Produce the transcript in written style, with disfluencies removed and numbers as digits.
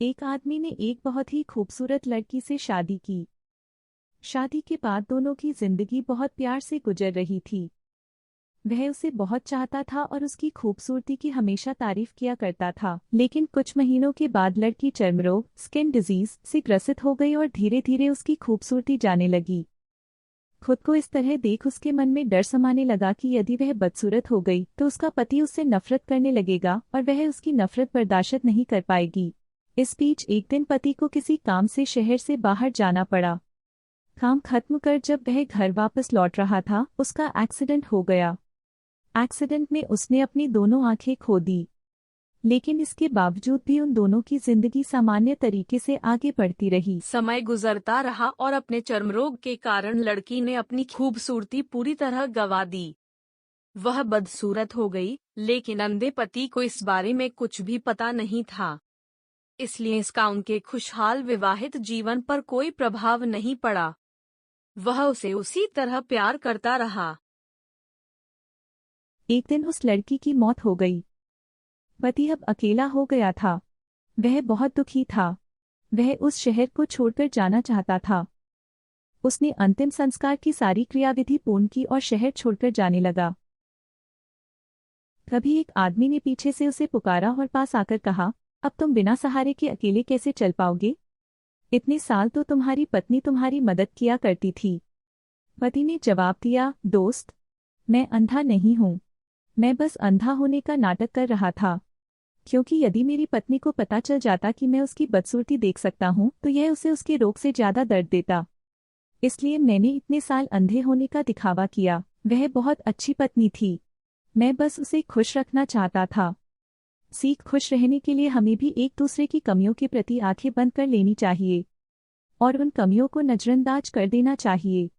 एक आदमी ने एक बहुत ही खूबसूरत लड़की से शादी की। शादी के बाद दोनों की जिंदगी बहुत प्यार से गुजर रही थी। वह उसे बहुत चाहता था और उसकी खूबसूरती की हमेशा तारीफ किया करता था। लेकिन कुछ महीनों के बाद लड़की चर्मरोग स्किन डिजीज से ग्रसित हो गई और धीरे धीरे उसकी खूबसूरती जाने लगी। खुद को इस तरह देख उसके मन में डर समाने लगा कि यदि वह बदसूरत हो गई तो उसका पति उससे नफरत करने लगेगा और वह उसकी नफरत बर्दाश्त नहीं कर पाएगी। इस बीच एक दिन पति को किसी काम से शहर से बाहर जाना पड़ा। काम खत्म कर जब वह घर वापस लौट रहा था, उसका एक्सीडेंट हो गया। एक्सीडेंट में उसने अपनी दोनों आंखें खो दी। लेकिन इसके बावजूद भी उन दोनों की जिंदगी सामान्य तरीके से आगे बढ़ती रही। समय गुजरता रहा और अपने चर्मरोग के कारण लड़की ने अपनी खूबसूरती पूरी तरह गंवा दी। वह बदसूरत हो गई, लेकिन अंधे पति को इस बारे में कुछ भी पता नहीं था। इसलिए इसका उनके खुशहाल विवाहित जीवन पर कोई प्रभाव नहीं पड़ा। वह उसे उसी तरह प्यार करता रहा। एक दिन उस लड़की की मौत हो गई। पति अब अकेला हो गया था। वह बहुत दुखी था। वह उस शहर को छोड़कर जाना चाहता था। उसने अंतिम संस्कार की सारी क्रियाविधि पूर्ण की और शहर छोड़कर जाने लगा। तभी एक आदमी ने पीछे से उसे पुकारा और पास आकर कहा, अब तुम बिना सहारे के अकेले कैसे चल पाओगे? इतने साल तो तुम्हारी पत्नी तुम्हारी मदद किया करती थी। पति ने जवाब दिया, दोस्त, मैं अंधा नहीं हूँ। मैं बस अंधा होने का नाटक कर रहा था। क्योंकि यदि मेरी पत्नी को पता चल जाता कि मैं उसकी बदसूरती देख सकता हूँ तो यह उसे उसके रोग से ज्यादा दर्द देता। इसलिए मैंने इतने साल अंधे होने का दिखावा किया। वह बहुत अच्छी पत्नी थी। मैं बस उसे खुश रखना चाहता था। सीख, खुश रहने के लिए हमें भी एक दूसरे की कमियों के प्रति आंखें बंद कर लेनी चाहिए और उन कमियों को नजरअंदाज कर देना चाहिए।